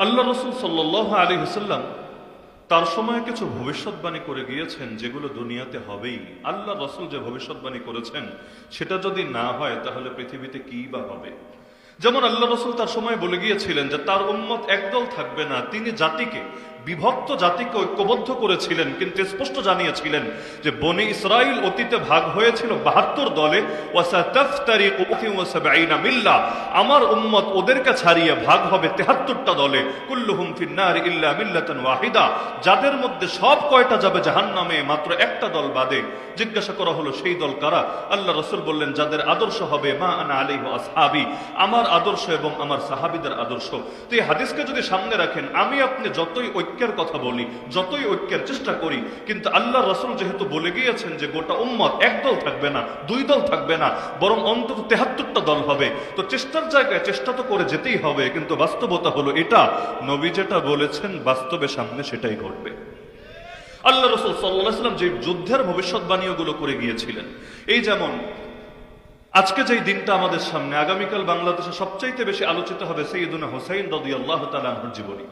আল্লাহ রসুল সাল্লাল্লাহু আলাইহি ওয়াসাল্লাম তার সময় কিছু ভবিষ্যৎবাণী করে গিয়েছেন যেগুলো দুনিয়াতে হবেই। আল্লাহ রসুল যে ভবিষ্যৎবাণী করেছেন সেটা যদি না হয় তাহলে পৃথিবীতে কি বা হবে। যেমন আল্লাহ রসুল তার সময় বলে গিয়েছিলেন যে তার উম্মত একদল থাকবে না। তিনি জাতিকে, বিভক্ত জাতিকে ঐক্যবদ্ধ করেছিলেন, কিন্তু স্পষ্ট জানিয়েছিলেন যে বনি ইসরাইল অতীতে ভাগ হয়েছিল ৭২ দলে। মিল্লাহ, আমার উম্মত ওদেরকে ছাড়িয়ে ভাগ হবে ৭৩টা দলে। কুল্লুহুম ফিন্নার ইল্লা মিল্লাতান ওয়াহিদা, যাদের মধ্যে সব কয়টা যাবে জাহান্নামে মাত্র একটা দল বাদে। জিজ্ঞাসা করা হলো সেই দল কারা? আল্লাহ রসুল বললেন যাদের আদর্শ হবে মা আনা আলাইহি ওয়া আসহাবি, আমার আদর্শ এবং আমার সাহাবীদের আদর্শ। তো এই হাদিসকে যদি সামনে রাখেন, আমি আপনি যতই ঐক্যের কথা বলি, যতই ঐক্যের চেষ্টা করি, কিন্তু আল্লাহ রসুল যেহেতু বলে গিয়েছেন যে গোটা উম্মত এক দল থাকবে না, দুই দল থাকবে না, বরং অন্তত ৭৩টা দল হবে। তো চেষ্টার জায়গায় চেষ্টা তো করে যেতেই হবে, কিন্তু বাস্তবতা হলো এটা, নবী যেটা বলেছেন বাস্তবে সামনে সেটাই ঘটবে। আল্লাহ রসুল সাল্লাল্লাহু আলাইহি ওয়াসাল্লাম যে যুদ্ধের ভবিষ্যৎবাণীগুলো করে গিয়েছিলেন, এই যেমন আজকে যেই দিনটা আমাদের সামনে, আগামীকাল বাংলাদেশে সবচাইতে বেশি আলোচিত হবে সাইয়্যিদুনা হুসাইন রাদিয়াল্লাহু তাআলা আনহুর জীবনী।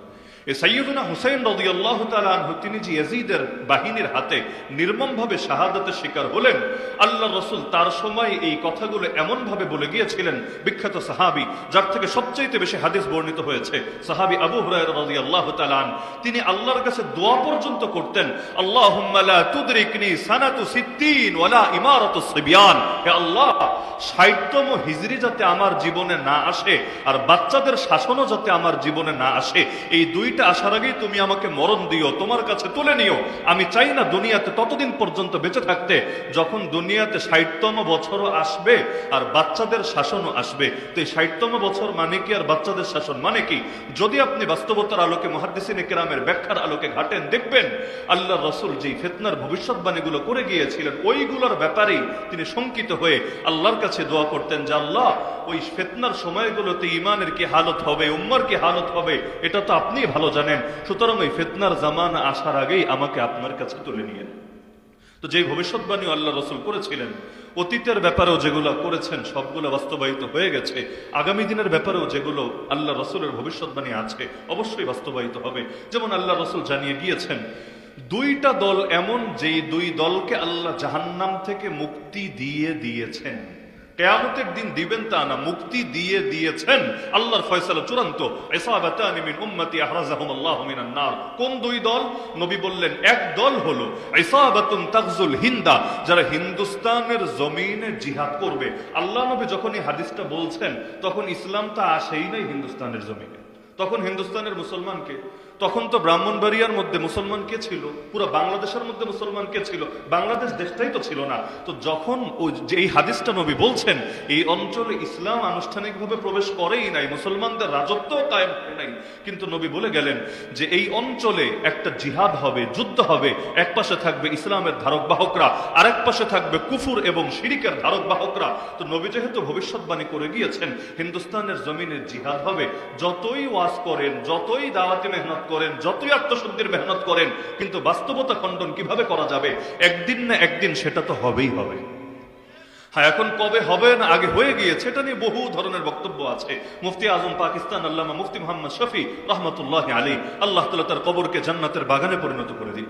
এই সাইয়্যিদুনা হুসাইন রাদিয়াল্লাহু তাআলা আনহু, তিনি যে ইয়াজিদের বাহিনীর হাতে নির্মমভাবে শাহাদাতের শিকার হলেন, আল্লাহ রসুল তার সময় এই কথাগুলো এমন ভাবে বলে গিয়েছিলেন। বিখ্যাত সাহাবী, যার থেকে সবচাইতে বেশি হাদিস বর্ণিত হয়েছে, সাহাবী আবু হুরায়রা রাদিয়াল্লাহু তাআলা আনহু, তিনি আল্লাহর কাছে দোয়া পর্যন্ত করতেন, আল্লাহুম্মা লা তুদরিকনি সানাতু সিত্তিন ওয়ালা ইমারাতু সিবিয়ান, হে আল্লাহ ৬০তম হিজরি যাতে আমার জীবনে না আসে, আর বাচ্চাদের শাসনও যাতে আমার জীবনে না আসে, এই দুইটা আসার আগেই তুমি আমাকে মরণ দিও, তোমার কাছে তুলে নিও। আমি চাই না দুনিয়াতে ততদিন পর্যন্ত বেঁচে থাকতে যখন দুনিয়াতে ৬০তম বছরও আসবে আর বাচ্চাদের শাসনও আসবে। তো এই ৬০তম বছর মানে কি আর বাচ্চাদের শাসন মানে কি? যদি আপনি বাস্তবতার আলোকে, মুহাদ্দিসিনে কেরামের ব্যাখ্যার আলোকে ঘাটেন, দেখবেন আল্লাহ রসুল যেই ফিতনার ভবিষ্যৎবাণীগুলো করে গিয়েছিলেন, ওইগুলোর ব্যাপারেই তিনি শঙ্কিত হয়ে আল্লাহর কাছে দোয়া করতেন যে আল্লাহ, ওই ফিতনার সময়গুলোতে ইমানের কি হালত হবে, উম্মার কি হালত হবে, এটা তো আপনি ভালো জানেন। সুতরাং ওই ফিতনার জামানা আসার আগেই আমাকে আপনার কাছে তুলে নিয়েন। তো যে ভবিষ্যৎবাণী আল্লাহ রসুল করেছিলেন, অতীতের ব্যাপারেও যেগুলো করেছেন সবগুলো বাস্তবায়িত হয়ে গেছে। আগামী দিনের ব্যাপারেও যেগুলো আল্লাহ রসুলের ভবিষ্যৎবাণী আছে অবশ্যই বাস্তবায়িত হবে। যেমন আল্লাহ রসুল জানিয়ে গিয়েছেন, দুইটা দল এমন, যেই দুই দলকে আল্লাহ জাহান্নাম থেকে মুক্তি দিয়ে দিয়েছেন। কিয়ামতের দিন দিবেন তা না, মুক্তি দিয়ে দিয়েছেন। আল্লাহর ফয়সালা চূড়ান্ত। ইসাবাতানি মিন উম্মতি আহরাজাহুমুল্লাহু মিনান নার। কোন দুই দল? নবী বললেন এক দল হলো ইসাবাতুন তাগজুল হিন্দা, যারা হিন্দুস্তানের জমিনে জিহাদ করবে। আল্লাহ নবী যখন এই হাদিসটা বলছেন, তখন ইসলামটা আসেই নাই হিন্দুস্তানের জমিনে। তখন হিন্দুস্তানের মুসলমান কে? তখন তো ব্রাহ্মণবাড়িয়ার মধ্যে মুসলমান কে ছিল? পুরো বাংলাদেশের মধ্যে মুসলমান কে ছিল? বাংলাদেশ দেশটাই তো ছিল না। তো যখন যে এই হাদিসটা নবী বলছেন, এই অঞ্চলে ইসলাম আনুষ্ঠানিকভাবে প্রবেশ করেই নাই, মুসলমানদের রাজত্ব কায়েম হয় নাই, কিন্তু নবী বলে গেলেন যে এই অঞ্চলে একটা জিহাদ হবে, যুদ্ধ হবে। এক পাশে থাকবে ইসলামের ধারক বাহকরা, আরেক পাশে থাকবে কুফুর এবং শিরিকের ধারক বাহকরা। তো নবী যেহেতু ভবিষ্যৎবাণী করে গিয়েছেন হিন্দুস্তানের জমিনে জিহাদ হবে, যতই ওয়াজ করেন, যতই দাওয়াতি মেহনত করেন, যতই আত্মশুদ্ধির মেহনত করেন, কিন্তু বাস্তবতা খণ্ডন কিভাবে করা যাবে? একদিন না একদিন সেটা তো হবেই হবে। হ্যাঁ, এখন কবে হবে না আগে হয়ে গিয়েছে, এটা নিয়ে বহু ধরনের বক্তব্য আছে। মুফতি আজম পাকিস্তান আল্লামা মুফতি মুহাম্মদ শফি রহমতুল্লাহি আলাইহি, আল্লাহ তাআলা তার কবরকে জান্নাতের বাগানে পরিণত করে দিন,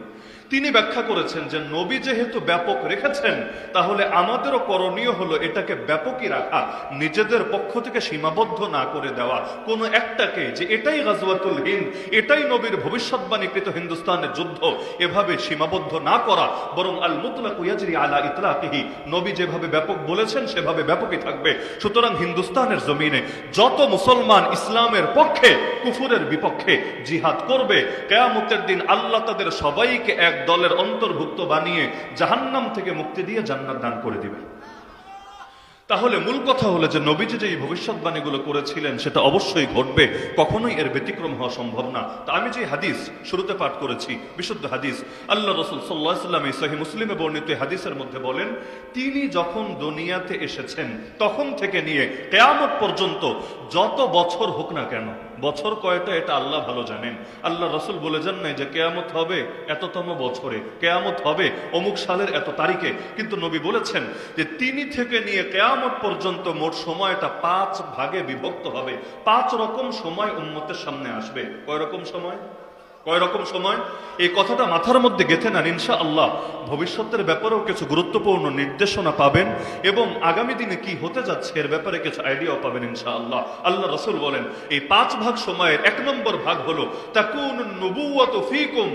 তিনি ব্যাখ্যা করেছেন যে নবী যেহেতু ব্যাপক রেখেছেন, তাহলে আমাদেরও করণীয় হলো এটাকে ব্যাপকই রাখা, নিজেদের পক্ষ থেকে সীমাবদ্ধ না করে দেওয়া কোনো একটাকে, যে এটাই গাজওয়াতুল হিন্দ, এটাই নবীর ভবিষ্যৎবাণীকৃত হিন্দুস্তানের যুদ্ধ, এভাবে সীমাবদ্ধ না করা, বরং আল মুতলাকু ইয়াজরি আলা ইতলাকিহি, নবী যেভাবে ব্যাপক বলেছেন সেভাবে ব্যাপকই থাকবে। সুতরাং হিন্দুস্তানের জমিনে যত মুসলমান ইসলামের পক্ষে, কুফুরের বিপক্ষে জিহাদ করবে, কিয়ামতের দিন আল্লাহ তাদের সবাইকে এক দলের অন্তর্ভুক্ত বানিয়ে জাহান্নাম থেকে মুক্তি দিয়ে জান্নাত দান করে দিবেন। তাহলে মূল কথা হলো যে নবীজি যে এই ভবিষ্যৎবাণীগুলো করেছিলেন সেটা অবশ্যই ঘটবে, কখনোই এর ব্যতিক্রম হওয়া সম্ভব না। তা আমি যে হাদিস শুরুতে পাঠ করেছি, বিশুদ্ধ হাদিস, আল্লাহ রাসূল সাল্লাল্লাহু আলাইহি ওয়াসাল্লাম এই সহিহ মুসলিমে বর্ণিত হাদিসের মধ্যে বলেন, তিনি যখন দুনিয়াতে এসেছেন তখন থেকে নিয়ে কিয়ামত পর্যন্ত যত বছর হোক না কেন, বছর কয়টা এটা আল্লাহ ভালো জানেন। আল্লাহ রসুল বলে যান নাই যে কেয়ামত হবে এততম বছরে, কেয়ামত হবে অমুক সালের এত তারিখে, কিন্তু নবী বলেছেন যে তিনি থেকে নিয়ে কেয়ামত পর্যন্ত মোট সময়টা 5 ভাগে বিভক্ত হবে। 5 রকম সময় উম্মতের সামনে আসবে। কয় রকম সময়? কয় রকম সময়? এই কথাটা মাথার মধ্যে গেঁথে নেন, ইনশাআল্লাহ ভবিষ্যতের ব্যাপারেও কিছু গুরুত্বপূর্ণ নির্দেশনা পাবেন এবং আগামী দিনে কি হতে যাচ্ছে এর ব্যাপারে কিছু আইডিয়াও পাবেন ইনশাআল্লাহ। আল্লাহ রাসূল বলেন এই 5 ভাগ সময়ের 1 নম্বর ভাগ হলো তাকুনুন নবুওয়াতু ফীকুম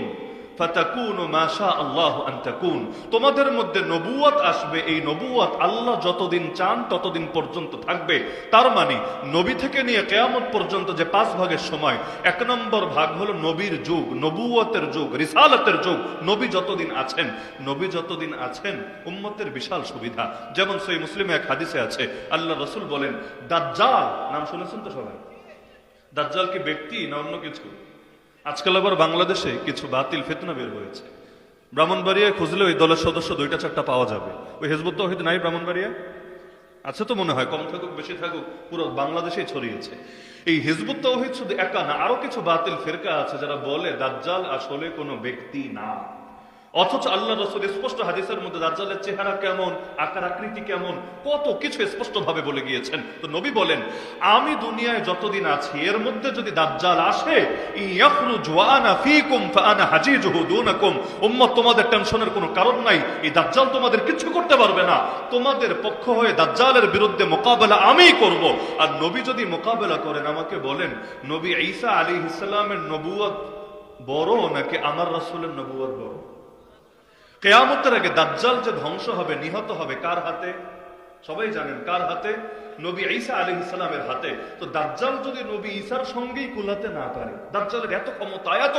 ফাতাকুনু মা শা আল্লাহু আন তাকুন। তোমাদের মধ্যে নবুয়ত আসবে, এই নবুয়ত আল্লাহ যতদিন চান ততদিন পর্যন্ত থাকবে। তার মানে নবী থেকে নিয়ে কিয়ামত পর্যন্ত যে 5 ভাগের সময়, 1 নম্বর ভাগ হলো নবীর যুগ, নবুয়তের যুগ, রিসালাতের যুগ। নবী যতদিন আছেন উম্মতের বিশাল সুবিধা। যেমন সহিহ মুসলিমে এক হাদিসে আছে, আল্লাহ রাসূল বলেন দাজ্জাল, নাম শুনেছেন তো সবাই? দাজ্জাল কি ব্যক্তি না অন্য কিছু? আজকাল আবার বাংলাদেশে কিছু বাতিল ফিতনা বের হয়েছে। ব্রাহ্মণবাড়িয়ায় খুঁজলে ওই দলের সদস্য 2টা-4টা পাওয়া যাবে। ওই হিজবুত তাওহীদ নাই ব্রাহ্মণবাড়িয়ায়? আছে তো মনে হয়, কম থাকুক বেশি থাকুক পুরো বাংলাদেশেই ছড়িয়েছে। এই হিজবুত তাওহীদ শুধু একা না, আরো কিছু বাতিল ফিরকা আছে যারা বলে দাজ্জাল আসলে কোনো ব্যক্তি না। অথচ আল্লাহ রাসূল স্পষ্ট হাদিসের মধ্যে দাজ্জালের চেহারা কেমন, আকার আকৃতি কেমন, কত কিছু স্পষ্ট ভাবে বলে গিয়েছেন। তো নবী বলেন আমি দুনিয়ায় যতদিন আছি এর মধ্যে যদি দাজ্জাল আসে, ইয়াখরুজ ওয়া আনা ফীকুম ফাআনা হাজিজুহু দুনাকুম, উম্মত তোমাদের টেনশনের কোনো কারণ নাই, এই দাজ্জাল তোমাদের কিছু করতে পারবে না। তোমাদের পক্ষ হয়ে দাজ্জালের বিরুদ্ধে মোকাবেলা আমিই করব। আর নবী যদি মোকাবেলা করেন আমাকে বলেন নবী ঈসা আলাইহিস সালামের নবুয়ত বড় নাকি আমার রাসূলের নবুয়ত বড়? কিয়ামতের আগে দাজ্জাল যে ধ্বংস হবে, নিহত হবে কার হাতে? সবাই জানেন কার হাতে? নবী ঈসা আলাইহিস সালামের হাতে। তো দাজ্জাল যদি নবী ঈসার সঙ্গেই কুলাতে না পারে, দাজ্জালের এত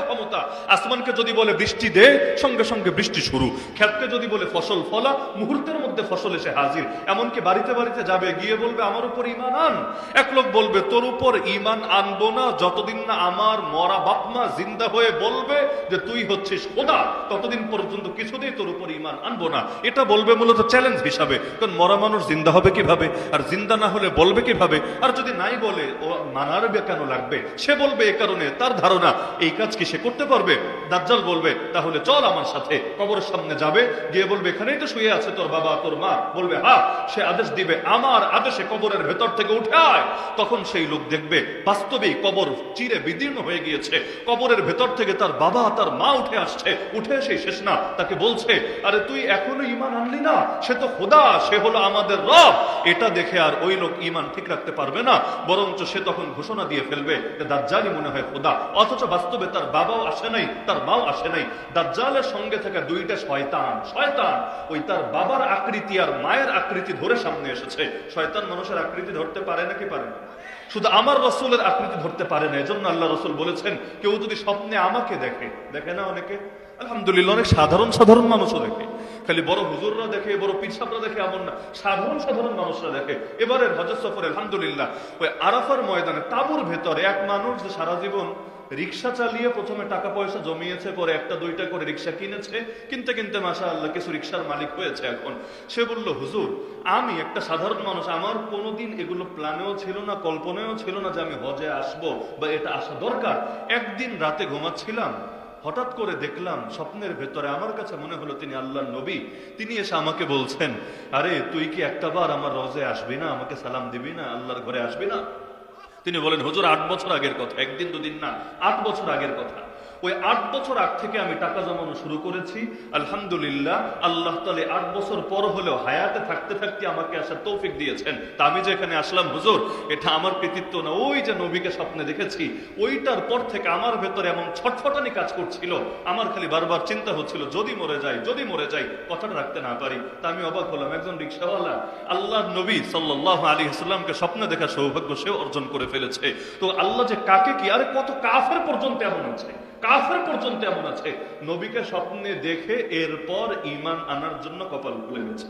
ক্ষমতা, আসমানকে যদি বলে বৃষ্টি দে, সঙ্গে সঙ্গে বৃষ্টি শুরু, ক্ষেতকে যদি বলে ফসল ফলা, মুহূর্তের মধ্যে ফসল এসে হাজির। এমনকি বাড়িতে বাড়িতে যাবে, গিয়ে বলবে আমার উপর ঈমান আন। এক লোক বলবে তোর উপর ঈমান আনবো না যতদিন না আমার মরা বাপমা জিন্দা হয়ে বলবে যে তুই হচ্ছিস খোদা, ততদিন পর্যন্ত কিছুতেই তোর উপর ঈমান আনবো না। এটা বলবে মূলত চ্যালেঞ্জ হিসাবে, কারণ মরা মানুষ জিন্দা হবে কিভাবে, আর জিন্দা না হলে বলবে কিভাবে? আর যদি নাই বলে ও মানার কেন লাগবে? সে বলবে এই কারণে তার ধারণা এই কাজ কি সে করতে পারবে। দাজ্জাল বলবে তাহলে চল আমার সাথে। কবরের সামনে যাবে, গিয়ে বলবে এখানেই তো শুয়ে আছে তোর বাবা তোর মা, বলবে হ্যাঁ। সে আদেশ দিবে আমার আদেশে কবরের ভেতর থেকে উঠে আয়। তখন সেই লোক দেখবে বাস্তবেই কবর চিরে বিদীর্ণ হয়ে গিয়েছে, কবরের ভেতর থেকে তার বাবা তার মা উঠে আসছে। উঠে এসে শেষ না, তাকে বলছে আরে তুই এখনো ঈমান আনলি না, সে তো খোদা, সে হলো আমাদের রব। এটা দেখে আর ওই লোক ঈমান ঠিক রাখতে পারবে না, বরঞ্চ সে তখন ঘোষণা দিয়ে ফেলবে যে দাজ্জালই মনে হয় খোদা। অথচ বাস্তবে তার বাবাও আসে নাই, তার মাও আসে নাই। দাজ্জালের সঙ্গে থাকা 2টা শয়তান, ওই তার বাবার আকৃতি আর মায়ের আকৃতি ধরে সামনে এসেছে। শয়তান মানুষের আকৃতি ধরতে পারে নাকি পারে না? শুধু আমার রাসূলের আকৃতি ধরতে পারে না। এজন্য আল্লাহ রাসূল বলেছেন কেউ যদি স্বপ্নে আমাকে দেখে, দেখে না অনেকে, আলহামদুলিল্লাহ অনেক সাধারণ মানুষও দেখে, খালি বড় হুজুররা দেখে, বড় পীর সাহেবরা দেখে এমন না, সাধারণ মানুষরা দেখে। এবারের হজ সফরে আলহামদুলিল্লাহ ওই আরাফার ময়দানে তাঁবুর ভেতরে এক মানুষ যে সারা জীবন রিক্সা চালিয়ে প্রথমে টাকা পয়সা জমিয়েছে, পরে 1-2টা করে রিক্সা কিনেছে, কিনতে মাশাআল্লাহ কিছু রিক্সার মালিক হয়েছে এখন। সে বলল হুজুর আমি একটা সাধারণ মানুষ, আমার কোনোদিন এগুলো প্ল্যানেও ছিল না, কল্পনাও ছিল না যে আমি হজে আসবো বা এটা আসা দরকার। একদিন রাতে ঘুমাচ্ছিলাম, হঠাৎ করে দেখলাম স্বপ্নের ভেতরে, আমার কাছে মনে হলো তিনি আল্লাহর নবী। তিনি এসে আমাকে বলছেন আরে তুই কি একটাবার আমার রোজে আসবি না, আমাকে সালাম দিবি না, আল্লাহর ঘরে আসবি না? তিনি বলেন হুজুর 8 বছর আগের কথা, একদিন দুদিন না, 8 বছর আগের কথা। ওই 8 বছর আগ থেকে আমি টাকা জমানো শুরু করেছি। আলহামদুলিল্লাহ আল্লাহ তাআলা 8 বছর পর হলেও হায়াতে থাকতে থাকতে আমাকে আসার তৌফিক দিয়েছেন। তা আমি যে এখানে আসলাম হুজুর, এটা আমার কৃতিত্ব না, ওই যে নবীকে স্বপ্নে দেখেছি ওইটার পর থেকে আমার ভেতরে এমন ছটফটানি কাজ করছিল, আমার খালি বারবার চিন্তা হচ্ছিল যদি মরে যাই কথাটা রাখতে না পারি। তা আমি অবাক হলাম, একজন রিকশাওয়ালা আল্লাহর নবী সাল্লাল্লাহু আলাইহি ওয়াসাল্লামকে স্বপ্নে দেখা সৌভাগ্য সেও অর্জন করে ফেলেছে। তো আল্লাহ যে কাকে কি, আরে কত কাফের পর্যন্ত এমন আছে নবীকে স্বপ্নে দেখে এরপর ঈমান আনার জন্য কপাল খুলে গেছে।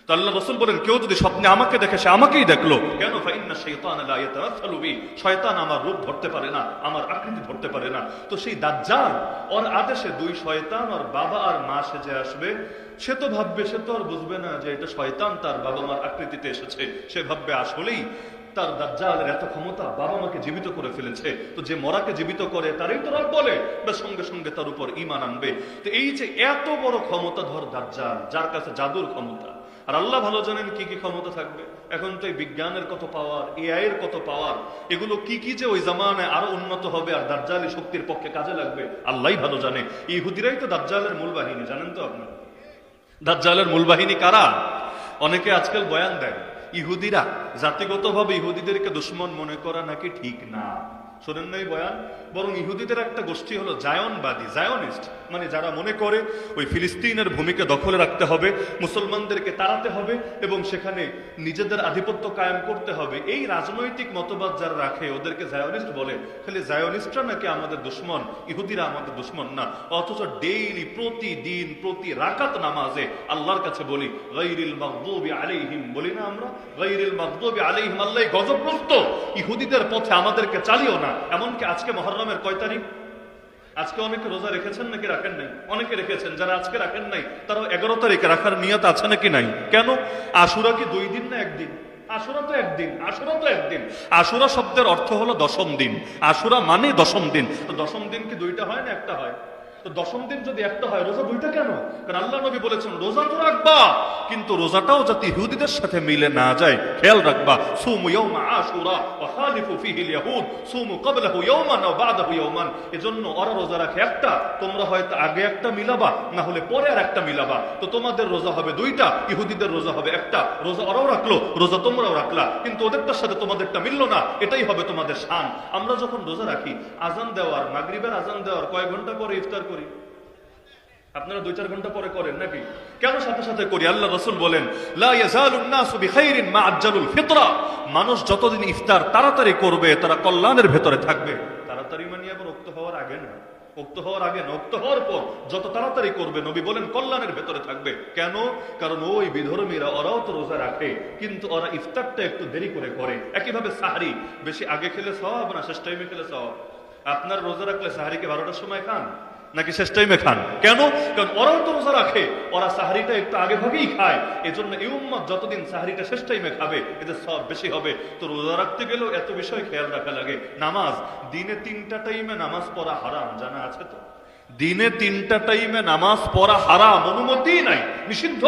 তো আল্লাহ রাসূল বলেন কেউ যদি স্বপ্নে আমাকে দেখে সে আমাকেই দেখলো। কেন? ফাইন্না শাইতানা লা ইয়াতামাসসালু বি, শয়তান আমার রূপ ধরতে পারে না, আমার আকৃতি ধরতে পারে না। তো সেই দাজ্জাল ওর আদেশে 2 শয়তান আর বাবা আর মা সেজে আসবে। সে তো ভাববে, সে তো আর বুঝবে না যে এটা শয়তান তার বাবা মার আকৃতিতে এসেছে। সে ভাববে আসলেই তার দাজ্জালের এত ক্ষমতা, বাবা মাকে জীবিত করে ফেলেছে, তো যে মরাকে জীবিত করে তারই তো রব বলে, বা সঙ্গে সঙ্গে তার উপর ঈমান আনবে। তো এই যে এত বড় ক্ষমতাধর দাজ্জাল, যার কাছে জাদুর ক্ষমতা, আর আল্লাহ ভালো জানেন কি কি ক্ষমতা থাকবে। এখন তো এই বিজ্ঞানের কত পাওয়ার, এআই এর কত পাওয়ার, এগুলো কি কি যে ওই জামানায় আরো উন্নত হবে আর দাজ্জালি শক্তির পক্ষে কাজে লাগবে আল্লাহই ভালো জানে। ইহুদিরাই তো দাজ্জালের মূল বাহিনী, জানেন তো আপনারা? দাজ্জালের মূল বাহিনী কারা? অনেকে আজকাল বয়ান দেয় ইহুদিরা, জাতিগতভাবে ইহুদিদেরকে দুশমন মনে করা নাকি ঠিক না। শোনেন নাই বয়ান? বরং ইহুদিদের একটা গোষ্ঠী হলো জায়নবাদী, জায়নিস্ট, মানে যারা মনে করে ওই ফিলিস্তিনের ভূমিকে দখলে রাখতে হবে, মুসলমানদেরকে তাড়াতে হবে এবং সেখানে নিজেদের আধিপত্য কায়েম করতে হবে। এই রাজনৈতিক মতবাদ যারা রাখে ওদেরকে জায়নিস্ট বলে। খালি জায়নিস্টরা নাকি আমাদের দুশমন, ইহুদিরা আমাদের দুশমন না। অথচ ডেইলি, প্রতিদিন, প্রতি রাকাত নামাজে আল্লাহর কাছে বলি গায়রিল মাগদুবি আলাইহিম, বলি না আমরা গায়রিল মাগদুবি আলাইহিম, আল্লাহ গজবগ্রস্ত ইহুদিদের পথে আমাদেরকে চালিও না। এমনকি আজকে মুহররমের কয় তারিখ? আজকে অনেকে রোজা রেখেছেন নাকি রাখেন নাই? অনেকে রেখেছেন। যারা আজকে রাখেন নাই তারাও 11 তারিখে রাখার নিয়ত আছে নাকি নাই? কেন? আশুরা কি 2 দিন না 1 দিন? আশুরা তো একদিন, আশুরা তো একদিন। আশুরা শব্দের অর্থ হলো দশম দিন, আশুরা মানে দশম দিন। তো দশম দিন কি 2টা হয় না 1টা হয়? তো দশম দিন যদি 1টা হয়, রোজা 2টা কেন? কারণ আল্লাহ নবী বলেছেন রোজা তো রাখবা, কিন্তু রোজাটাও যাতে ইহুদিদের সাথে মিলে না যায় খেয়াল রাখবা। সুমু ইয়াউমা আশুরা ওয়া খালিফু ফীহিল ইয়াহুদ সুমু ক্বাবলাহু ইয়াওমান ওয়া বা'দাহু ইয়াওমান। এজন্য ওরা রোজা রাখে 1টা, তোমরা হয়তো আগে 1টা মিলাবা, না হলে পরে আর 1টা মিলাবা। তো তোমাদের রোজা হবে 2টা, ইহুদিদের রোজা হবে 1টা। রোজা ওরাও রাখলো, রোজা তোমরাও রাখলা, কিন্তু ওদেরটার সাথে তোমাদেরটা মিললো না। এটাই হবে তোমাদের শান। আমরা যখন রোজা রাখি, আজান দেওয়ার, মাগরিবের আজান দেওয়ার কয়েক ঘন্টা পরে ইফতার করি। আপনারা 2-4 ঘন্টা পরে করেন নাকি? কেন সাথে সাথে করি? আল্লাহ রাসূল বলেন লা ইয়াজালুন নাসু বিখাইরিন মা আজ্জালুল ফিতরা। মানুষ যতদিন ইফতার তাড়াতাড়ি করবে তারা কল্যাণের ভেতরে থাকবে। তাড়াতাড়ি মানে আবার উক্ত হওয়ার আগে না, উক্ত হওয়ার আগে না, উক্ত হওয়ার পর যত তাড়াতাড়ি করবে নবী বলেন কল্যাণের ভেতরে থাকবে। কেন? কারণ ওই বিধর্মীরা ওরাও তো রোজা রাখে, কিন্তু ওরা ইফতারটা একটু দেরি করে করে। একইভাবে সাহরি বেশি আগে খেলে সওয়াব না শেষ টাইমে খেলে সওয়াব? আপনার রোজা রাখলে সাহরিকে 12টার সময় খান নাকি শেষ টাইমে খান? কেন? কারণ ওরাও তো রোজা রাখে, ওরা সাহারিটা একটু আগে ভাগেই খায়। এজন্য এই উম্মত যতদিন সাহারিটা শেষ টাইমে খাবে এদের সব বেশি হবে। তো রোজা রাখতে গেলেও এত বিষয় খেয়াল রাখা লাগে। নামাজ, দিনে 3টা টাইমে নামাজ পড়া হারাম, জানা আছে তো? দিনে 3টা টাইমে নামাজ পড়া হারাম, অনুমতি নাই, নিষিদ্ধ।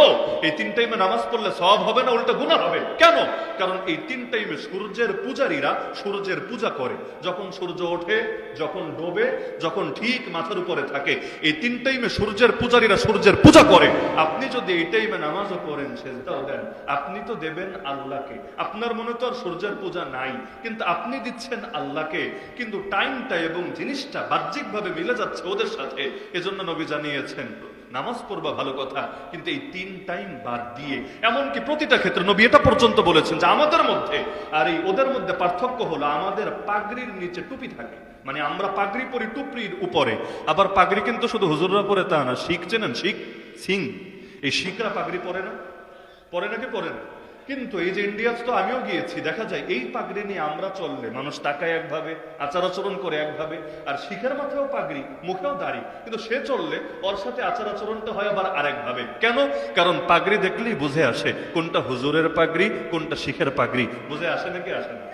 এই 3 টাইমে নামাজ পড়লে সওয়াব হবে না, উল্টা গুনাহ হবে। কেন? কারণ এই 3 টাইমে সূর্যের পূজারীরা সূর্যের পূজা করে। যখন সূর্য ওঠে, যখন ডোবে, যখন ঠিক মাথার উপরে থাকে, এই 3 টাইমে সূর্যের পূজারীরা সূর্যের পূজা করে। আপনি যদি এই টাইমে নামাজও পড়েন, সেজদাও দেন, আপনি তো দেবেন আল্লাহকে। আপনার মনে তো আর সূর্যের পূজা নাই, কিন্তু আপনি দিচ্ছেন আল্লাহকে। কিন্তু টাইমটা এবং জিনিসটা বাহ্যিকভাবে মিলে যাচ্ছে ওদের সাথে। এজন্য নবী জানিয়েছেন নামাজ পড়বা ভালো কথা, কিন্তু এই 3 টাইম বাদ দিয়ে, এমনকি প্রতিটা ক্ষেত্রে নবী এটা পর্যন্ত বলেছেন যে আমাদের মধ্যে আর এই ওদের মধ্যে পার্থক্য হলো আমাদের পাগড়ির নিচে টুপি থাকে। মানে আমরা পাগড়ি পরি টুপির উপরে, আবার পাগড়ি কিন্তু শুধু হুজুররা পরে তা না। শিখ চেনেন? শিখ, সিং, এই শিখরা পাগড়ি পরে না? পরে নাকি পরে না? কিন্তু এই যে ইন্ডিয়াতে তো আমিও গিয়েছি, দেখা যায় এই পাগড়ি নিয়ে আমরা চললে মানুষ তাকায় একভাবে, আচার আচরণ করে একভাবে। আর শিখের মাথায়ও পাগড়ি, মুখেও দাড়ি, কিন্তু সে চললে ওর সাথে আচার আচরণটা হয় আবার আরেকভাবে। কেন? কারণ পাগড়ি দেখলেই বুঝে আসে কোনটা হুজুরের পাগড়ি, কোনটা শিখের পাগড়ি। বুঝে আসে নাকি আসে না?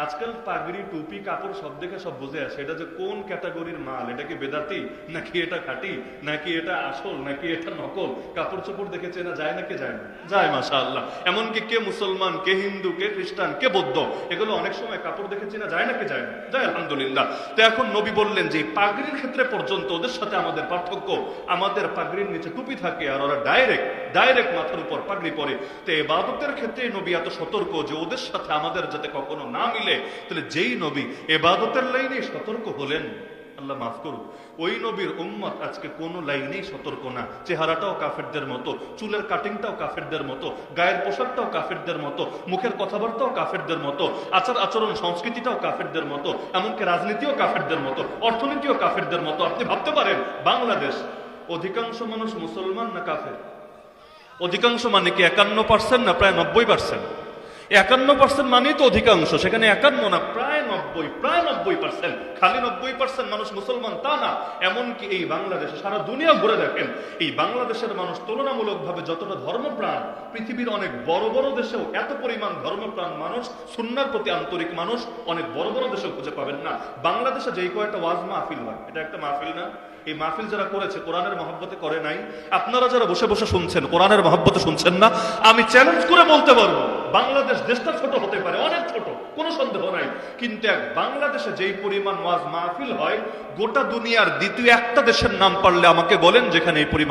আজকাল পাগড়ি, টুপি, কাপড় সব দেখে সব বুঝে আসে এটা যে কোন ক্যাটাগরির মাল। এটা কি বেদাতি, নাকি এটা খাঁটি, নাকি এটা আসল, নাকি এটা নকল। কাপড় চোপড় দেখে চেনা যায় নাকি যায় না? যায়, মাশাআল্লাহ। এমনকি কে মুসলমান, কে হিন্দু, কে খ্রিস্টান, কে বৌদ্ধ, এগুলো অনেক সময় কাপড় দেখে চেনা যায় নাকি যায় না? যায়, আলহামদুলিল্লাহ। তো এখন নবী বললেন যে পাগড়ির ক্ষেত্রে পর্যন্ত ওদের সাথে আমাদের পার্থক্য, আমাদের পাগড়ির নিচে টুপি থাকে আর ওরা ডাইরেক্ট মাথার উপর পাগড়ি পরে। তো ইবাদতের ক্ষেত্রে নবী এত সতর্ক যে ওদের সাথে আমাদের যাতে কখনো না মিলে। তাহলে যেই নবী ইবাদতের লাইনে সতর্ক হলেন, আল্লাহ মাফ করুন, ওই নবীর উম্মত আজকে কোন লাইনেই সতর্ক না। চেহারাটাও কাফেরদের মতো, চুলের কাটিংটাও কাফেরদের মতো, গায়ের পোশাকটাও কাফেরদের মতো, মুখের কথাবার্তাও কাফেরদের মতো, আচার আচরণ সংস্কৃতিটাও কাফেরদের মতো, এমনকি রাজনীতিও কাফেরদের মতো, অর্থনীতিও কাফেরদের মতো। আপনি ভাবতে পারেন বাংলাদেশ অধিকাংশ মানুষ মুসলমান না কাফের? অধিকাংশ মানে কি 51% না প্রায় 90%? 51% মানেই তো অধিকাংশ, সেখানে 51 না প্রায় 90। প্রায় 90%, খালি 90% মানুষ মুসলমান তা না, এমনকি এই বাংলাদেশে সারা দুনিয়া ঘুরে দেখেন, এই বাংলাদেশের মানুষ তুলনামূলকভাবে যতটা ধর্মপ্রাণ, পৃথিবীর অনেক বড় বড় দেশেও এত পরিমাণ ধর্মপ্রাণ মানুষ, সুন্নাহর প্রতি আন্তরিক মানুষ অনেক বড় বড় দেশেও খুঁজে পাবেন না। বাংলাদেশে যেই কয়টা ওয়াজ মাহফিল হয়, এটা একটা মাহফিল না? এই মাহফিল যারা করেছে কোরআনের মহব্বতে করে নাই। আপনারা যারা বসে বসে শুনছেন কোরআনের মহব্বতে শুনছেন না। আমি চ্যালেঞ্জ করে বলতে পারবো, বাংলাদেশ দেশটা ছোট হতে পারে, অনেক ছোট, কোনো সন্দেহ নাই, কিন্তু এক বাংলাদেশে যেই পরিমাণ ওয়াজ মাহফিল হয়, গোটা দুনিয়ার দ্বিতীয় একটা দেশের নাম পারলে আমাকে বলেন যেখানে এই পরিমাণ